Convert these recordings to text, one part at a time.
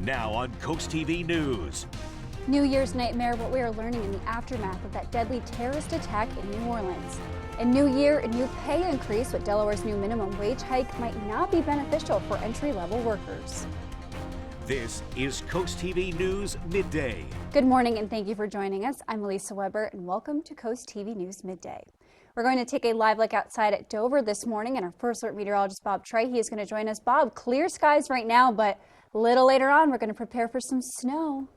Now on Coast TV News. New Year's nightmare, what we are learning in the aftermath of that deadly terrorist attack in New Orleans. A new year, a new pay increase, but Delaware's new minimum wage hike might not be beneficial for entry-level workers. This is Coast TV News Midday. Good morning and thank you for joining us. I'm Elisa Weber and welcome to Coast TV News Midday. We're going to take a live look outside at Dover this morning, and our first alert meteorologist Bob Trahey is going to join us. Bob, clear skies right now, but a little later on we're going to prepare for some snow.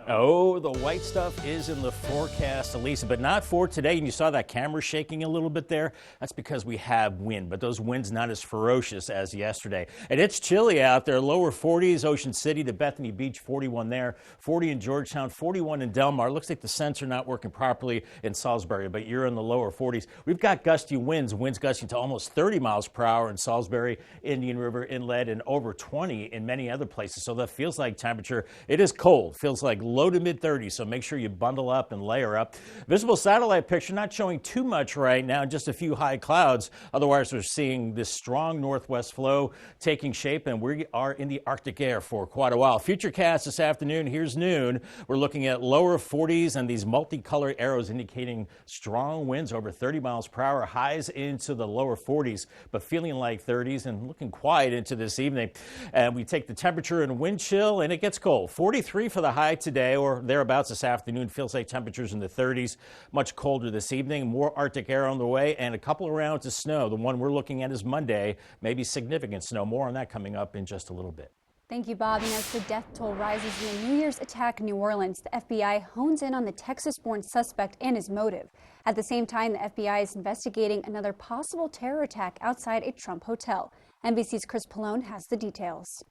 Oh, the white stuff is in the forecast, Elisa, but not for today. And you saw that camera shaking a little bit there. That's because we have wind, but those winds not as ferocious as yesterday. And it's chilly out there. Lower 40s, Ocean City to Bethany Beach, 41 there, 40 in Georgetown, 41 in Delmar. Looks like the sensor not working properly in Salisbury, but you're in the lower 40s. We've got gusty winds gusting to almost 30 miles per hour in Salisbury, Indian River Inlet, and over 20 in many other places. So that feels like temperature. It is cold. Feels like low to mid 30s, so make sure you bundle up and layer up. Visible satellite picture not showing too much right now, just a few high clouds. Otherwise, we're seeing this strong northwest flow taking shape, and we are in the Arctic air for quite a while. Futurecast this afternoon, here's noon. We're looking at lower 40s and these multicolored arrows indicating strong winds over 30 miles per hour, highs into the lower 40s, but feeling like 30s and looking quiet into this evening. And we take the temperature and wind chill, and it gets cold. 43 for the high today, or thereabouts this afternoon. Feels like temperatures in the 30s. Much colder this evening. More Arctic air on the way and a couple of rounds of snow. The one we're looking at is Monday. Maybe significant snow. More on that coming up in just a little bit. Thank you, Bob. And as the death toll rises in the New Year's attack in New Orleans, the FBI hones in on the Texas-born suspect and his motive. At the same time, the FBI is investigating another possible terror attack outside a Trump hotel. NBC's Chris Pallone has the details.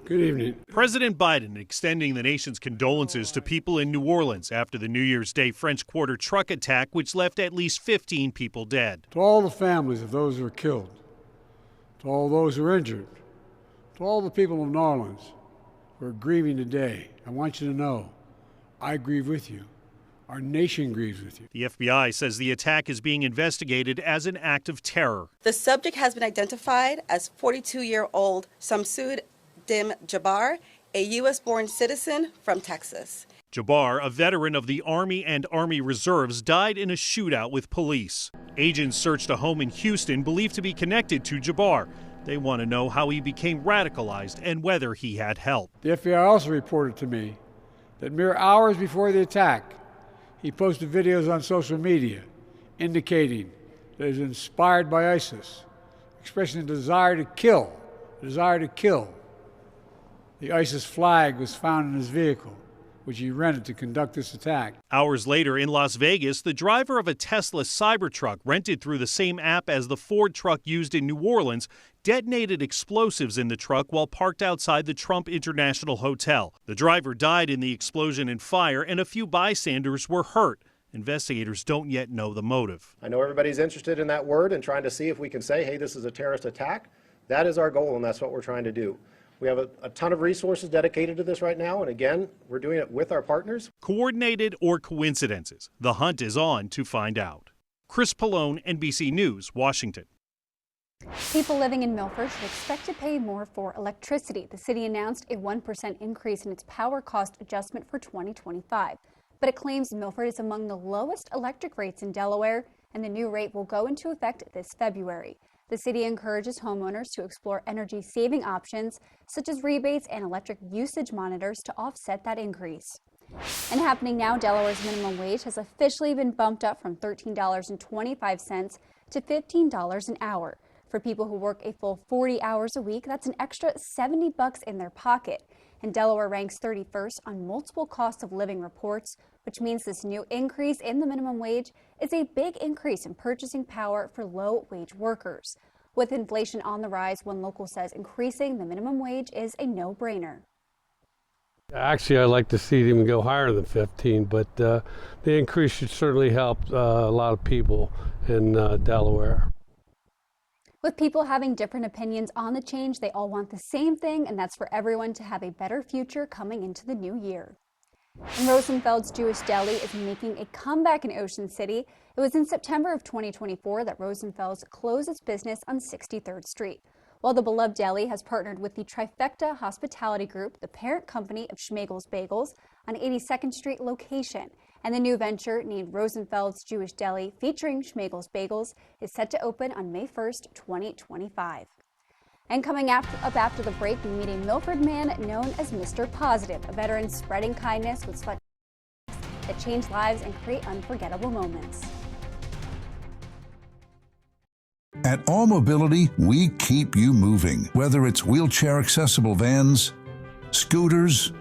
Good evening. President Biden extending the nation's condolences to people in New Orleans after the New Year's Day French Quarter truck attack, which left at least 15 people dead. To all the families of those who were killed, to all those who are injured, to all the people of New Orleans who are grieving today, I want you to know I grieve with you. Our nation grieves with you. The FBI says the attack is being investigated as an act of terror. The subject has been identified as 42-year-old Samsud Dim Jabbar, a U.S.-born citizen from Texas. Jabbar, a veteran of the Army and Army Reserves, died in a shootout with police. Agents searched a home in Houston believed to be connected to Jabbar. They want to know how he became radicalized and whether he had help. The FBI also reported to me that mere hours before the attack, he posted videos on social media indicating that he was inspired by ISIS, expressing a desire to kill. The ISIS flag was found in his vehicle, which he rented to conduct this attack. Hours later in Las Vegas, the driver of a Tesla Cybertruck rented through the same app as the Ford truck used in New Orleans detonated explosives in the truck while parked outside the Trump International Hotel. The driver died in the explosion and fire, and a few bystanders were hurt. Investigators don't yet know the motive. I know everybody's interested in that word and trying to see if we can say, hey, this is a terrorist attack. That is our goal, and that's what we're trying to do. We have a ton of resources dedicated to this right now, and again, we're doing it with our partners. Coordinated or coincidences? The hunt is on to find out. Chris Pallone, NBC News, Washington. People living in Milford should expect to pay more for electricity. The city announced a 1% increase in its power cost adjustment for 2025. But it claims Milford is among the lowest electric rates in Delaware, and the new rate will go into effect this February. The city encourages homeowners to explore energy-saving options, such as rebates and electric usage monitors to offset that increase. And happening now, Delaware's minimum wage has officially been bumped up from $13.25 to $15 an hour. For people who work a full 40 hours a week, that's an extra $70 in their pocket. And Delaware ranks 31st on multiple cost of living reports, which means this new increase in the minimum wage is a big increase in purchasing power for low-wage workers. With inflation on the rise, one local says increasing the minimum wage is a no-brainer. Actually, I'd like to see them go higher than 15, but the increase should certainly help a lot of people in Delaware. With people having different opinions on the change, they all want the same thing, and that's for everyone to have a better future coming into the new year. And Rosenfeld's Jewish Deli is making a comeback in Ocean City. It was in September of 2024 that Rosenfeld's closed its business on 63rd Street. While the beloved deli has partnered with the Trifecta Hospitality Group, the parent company of Schmegel's Bagels, on 82nd Street location. And the new venture, named Rosenfeld's Jewish Deli, featuring Schmegel's Bagels, is set to open on May 1st, 2025. And coming up after the break, we meet a Milford man known as Mr. Positive, a veteran spreading kindness with that change lives and create unforgettable moments. At All Mobility, we keep you moving. Whether it's wheelchair-accessible vans, scooters,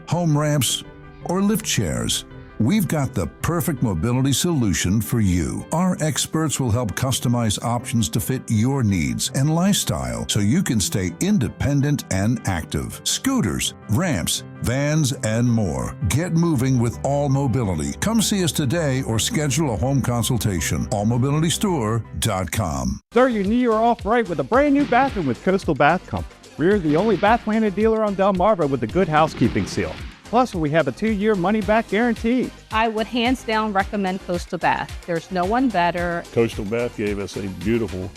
home ramps, or lift chairs, we've got the perfect mobility solution for you. Our experts will help customize options to fit your needs and lifestyle so you can stay independent and active. Scooters, ramps, vans, and more. Get moving with All Mobility. Come see us today or schedule a home consultation. allmobilitystore.com. Start your new year off right with a brand new bathroom with Coastal Bath Company. We're the only bath planted dealer on Delmarva with the Good Housekeeping seal. Plus, we have a 2-year money-back guarantee. I would hands down recommend Coastal Bath. There's no one better. Coastal Bath gave us a beautiful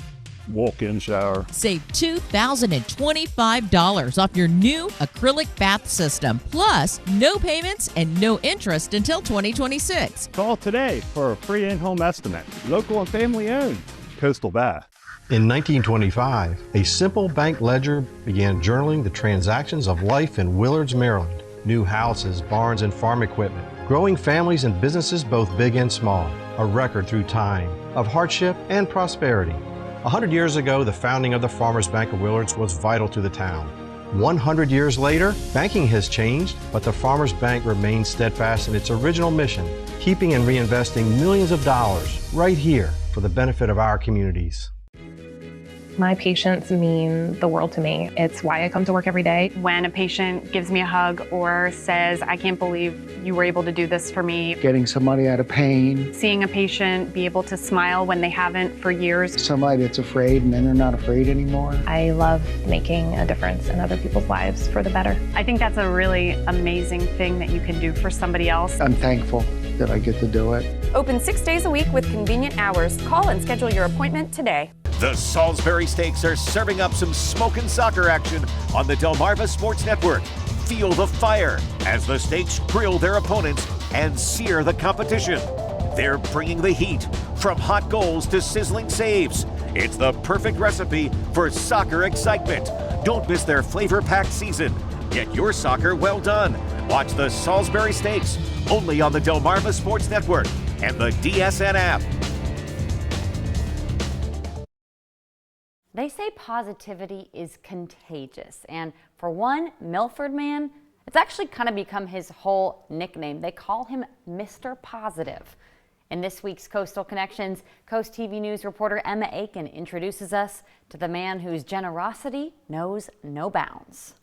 walk-in shower. Save $2,025 off your new acrylic bath system. Plus, no payments and no interest until 2026. Call today for a free in-home estimate. Local and family-owned. Coastal Bath. In 1925, a simple bank ledger began journaling the transactions of life in Willards, Maryland. New houses, barns, and farm equipment. Growing families and businesses both big and small. A record through time of hardship and prosperity. 100 years ago, the founding of the Farmers Bank of Willards was vital to the town. 100 years later, banking has changed, but the Farmers Bank remains steadfast in its original mission, keeping and reinvesting millions of dollars right here for the benefit of our communities. My patients mean the world to me. It's why I come to work every day. When a patient gives me a hug or says, I can't believe you were able to do this for me. Getting somebody out of pain. Seeing a patient be able to smile when they haven't for years. Somebody that's afraid and then they're not afraid anymore. I love making a difference in other people's lives for the better. I think that's a really amazing thing that you can do for somebody else. I'm thankful that I get to do it. Open 6 days a week with convenient hours. Call and schedule your appointment today. The Salisbury Stakes are serving up some smokin' soccer action on the Delmarva Sports Network. Feel the fire as the stakes grill their opponents and sear the competition. They're bringing the heat, from hot goals to sizzling saves. It's the perfect recipe for soccer excitement. Don't miss their flavor-packed season. Get your soccer well done. Watch the Salisbury Stakes only on the Delmarva Sports Network and the DSN app. They say positivity is contagious, and for one Milford man, it's actually kind of become his whole nickname. They call him Mr. Positive. In this week's Coastal Connections, Coast TV News reporter Emma Aiken introduces us to the man whose generosity knows no bounds.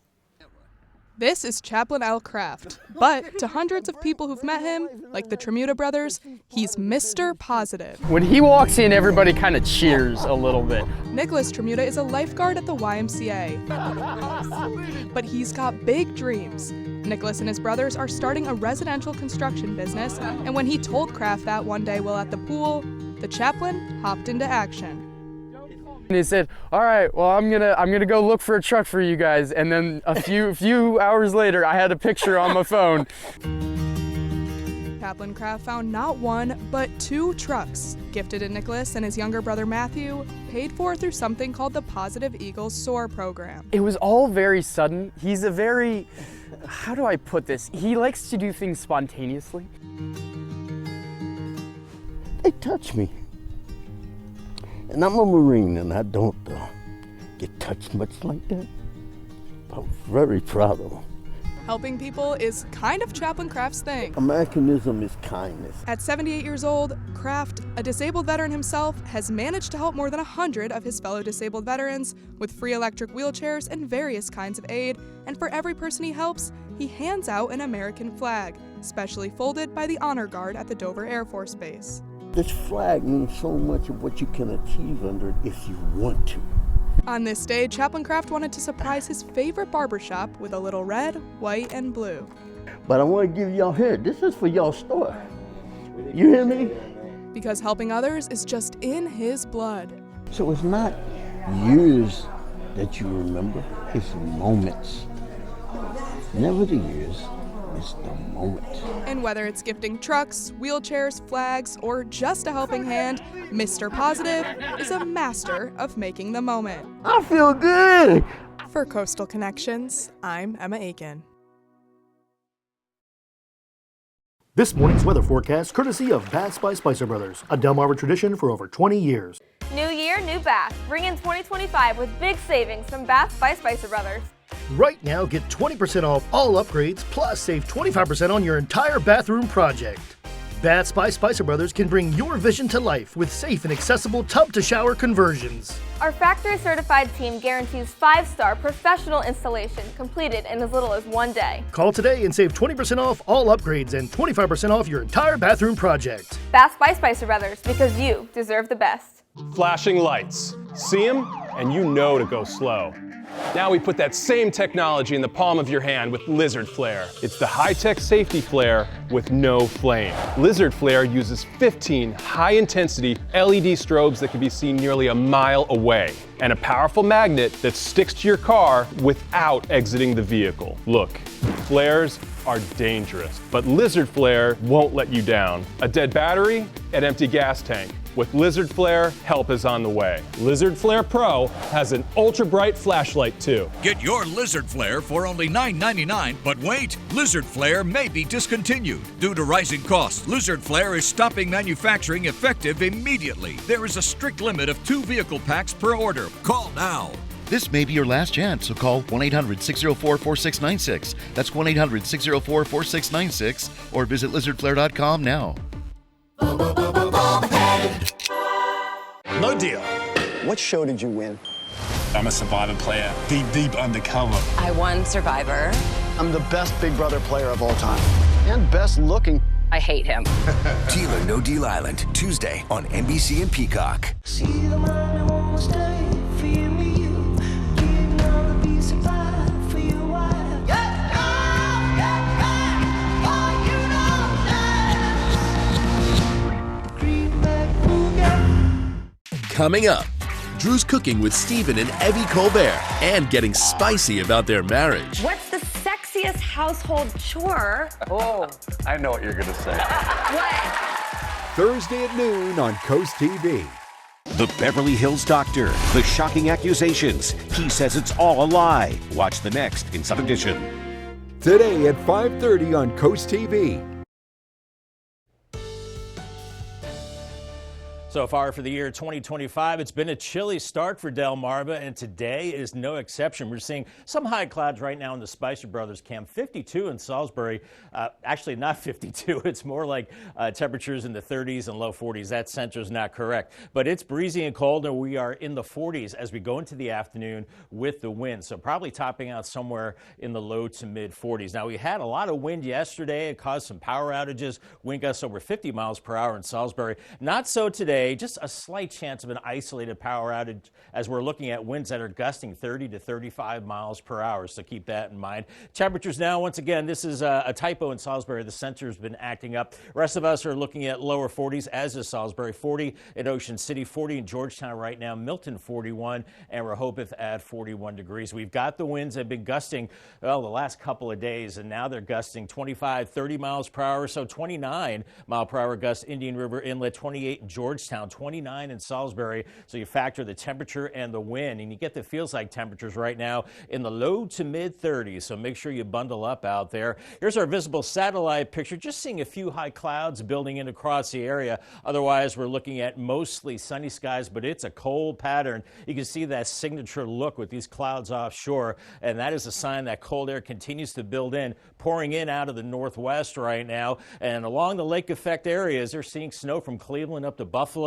This is Chaplain Al Kraft, but to hundreds of people who've met him, like the Tremuta brothers, he's Mr. Positive. When he walks in, everybody kind of cheers a little bit. Nicholas Tremuta is a lifeguard at the YMCA, but he's got big dreams. Nicholas and his brothers are starting a residential construction business, and when he told Kraft that one day while at the pool, the chaplain hopped into action. And he said, "All right, well, I'm gonna go look for a truck for you guys." And then a few hours later, I had a picture on my phone. Chaplain Kraft found not one, but 2 trucks, gifted to Nicholas and his younger brother Matthew, paid for through something called the Positive Eagles SOAR program. It was all very sudden. He's a very, how do I put this? He likes to do things spontaneously. They touch me. And I'm a Marine, and I don't get touched much like that. I'm very proud of them. Helping people is kind of Chaplain Kraft's thing. Americanism is kindness. At 78 years old, Kraft, a disabled veteran himself, has managed to help more than 100 of his fellow disabled veterans with free electric wheelchairs and various kinds of aid. And for every person he helps, he hands out an American flag, specially folded by the Honor Guard at the Dover Air Force Base. This flag means so much of what you can achieve under it if you want to. On this day, Chaplain Kraft wanted to surprise his favorite barbershop with a little red, white, and blue. But I want to give y'all here, this is for y'all store. You hear me? Because helping others is just in his blood. So it's not years that you remember is moments. Never the years, it's the moment. And whether it's gifting trucks, wheelchairs, flags, or just a helping hand, Mr. Positive is a master of making the moment. I feel good! For Coastal Connections, I'm Emma Aiken. This morning's weather forecast courtesy of Baths by Spicer Brothers, a Delmarva tradition for over 20 years. New year, new bath. Bring in 2025 with big savings from Baths by Spicer Brothers. Right now, get 20% off all upgrades, plus save 25% on your entire bathroom project. Baths by Spicer Brothers can bring your vision to life with safe and accessible tub-to-shower conversions. Our factory-certified team guarantees 5-star professional installation completed in as little as 1 day. Call today and save 20% off all upgrades and 25% off your entire bathroom project. Baths by Spicer Brothers, because you deserve the best. Flashing lights. See them, and you know to go slow. Now we put that same technology in the palm of your hand with Lizard Flare. It's the high-tech safety flare with no flame. Lizard Flare uses 15 high-intensity LED strobes that can be seen nearly a mile away, and a powerful magnet that sticks to your car without exiting the vehicle. Look, flares are dangerous, but Lizard Flare won't let you down. A dead battery, an empty gas tank. With Lizard Flare, help is on the way. Lizard Flare Pro has an ultra-bright flashlight too. Get your Lizard Flare for only $9.99, but wait, Lizard Flare may be discontinued. Due to rising costs, Lizard Flare is stopping manufacturing effective immediately. There is a strict limit of 2 vehicle packs per order. Call now. This may be your last chance, so call 1-800-604-4696. That's 1-800-604-4696 or visit lizardflare.com now. No deal. What show did you win? I'm a Survivor player. Deep undercover. I won Survivor. I'm the best Big Brother player of all time. And best looking. I hate him. Deal or No Deal Island, Tuesday on NBC and Peacock. Coming up, Drew's cooking with Stephen and Evie Colbert and getting spicy about their marriage. What's the sexiest household chore? Oh, I know what you're going to say. What? Thursday at noon on CoastTV. The Beverly Hills Doctor, the shocking accusations. He says it's all a lie. Watch the next in Southern Edition. Today at 5:30 on CoastTV. So far for the year 2025, it's been a chilly start for Delmarva, and today is no exception. We're seeing some high clouds right now in the Spicer Brothers camp. 52 in Salisbury. Actually, not 52. It's more like temperatures in the 30s and low 40s. That center is not correct. But it's breezy and cold, and we are in the 40s as we go into the afternoon with the wind. So probably topping out somewhere in the low to mid 40s. Now, we had a lot of wind yesterday. It caused some power outages. Wind gusts over 50 miles per hour in Salisbury. Not so today. Just a slight chance of an isolated power outage as we're looking at winds that are gusting 30 to 35 miles per hour. So keep that in mind. Temperatures now, once again, this is a typo in Salisbury. The center's been acting up. Rest of us are looking at lower 40s, as is Salisbury. 40 in Ocean City, 40 in Georgetown right now, Milton 41, and Rehoboth at 41 degrees. We've got the winds that have been gusting, well, the last couple of days, and now they're gusting 25, 30 miles per hour. So 29 mile per hour gusts, Indian River Inlet, 28 in Georgetown, 29 in Salisbury. So you factor the temperature and the wind, and you get the feels like temperatures right now in the low to mid 30s. So make sure you bundle up out there. Here's our visible satellite picture. Just seeing a few high clouds building in across the area. Otherwise, we're looking at mostly sunny skies, but it's a cold pattern. You can see that signature look with these clouds offshore, and that is a sign that cold air continues to build in, pouring in out of the northwest right now. And along the lake effect areas, they're seeing snow from Cleveland up to Buffalo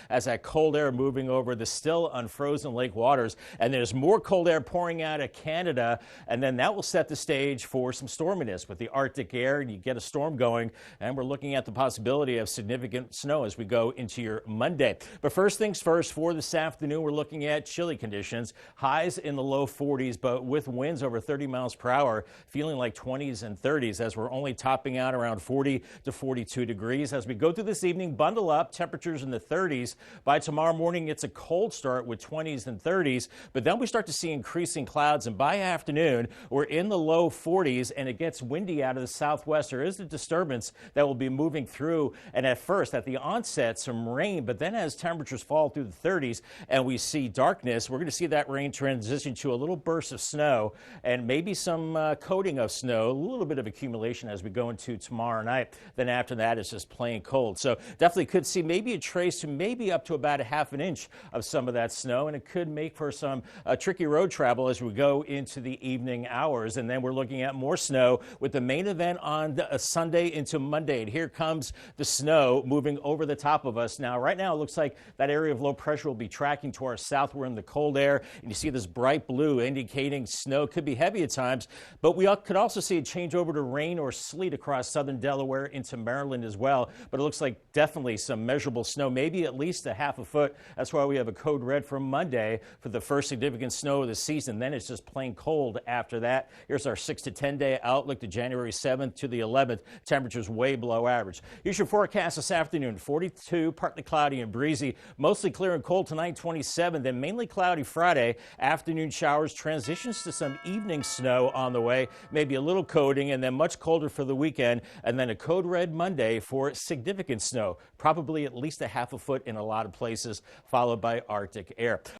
as that cold air moving over the still unfrozen lake waters. And there's more cold air pouring out of Canada, and then that will set the stage for some storminess with the Arctic air, and you get a storm going, and we're looking at the possibility of significant snow as we go into your Monday. But first things first, for this afternoon, we're looking at chilly conditions, highs in the low 40s, but with winds over 30 miles per hour, feeling like 20s and 30s as we're only topping out around 40 to 42 degrees. As we go through this evening, bundle up, temperatures in the 30s. By tomorrow morning, it's a cold start with 20s and 30s, but then we start to see increasing clouds, and by afternoon, we're in the low 40s, and it gets windy out of the southwest. There is a disturbance that will be moving through, and at first, at the onset, some rain, but then as temperatures fall through the 30s and we see darkness, we're going to see that rain transition to a little burst of snow and maybe some coating of snow, a little bit of accumulation as we go into tomorrow night. Then after that, it's just plain cold. So definitely could see maybe a trace to maybe up to about a half an inch of some of that snow, and it could make for some tricky road travel as we go into the evening hours. And then we're looking at more snow with the main event on Sunday into Monday. And here comes the snow moving over the top of us. Now, right now, it looks like that area of low pressure will be tracking to our south. We're in the cold air, and you see this bright blue indicating snow could be heavy at times, but we could also see a change over to rain or sleet across southern Delaware into Maryland as well. But it looks like definitely some measurable snow, maybe at least a half a foot. That's why we have a code red for Monday for the first significant snow of the season. Then it's just plain cold after that. Here's our 6 to 10 day outlook to January 7th to the 11th. Temperatures way below average. Here's your forecast this afternoon. 42, partly cloudy and breezy. Mostly clear and cold tonight, 27. Then mainly cloudy Friday. Afternoon showers, transitions to some evening snow on the way. Maybe a little coating, and then much colder for the weekend. And then a code red Monday for significant snow. Probably at least a half a foot in a lot of places, followed by Arctic air.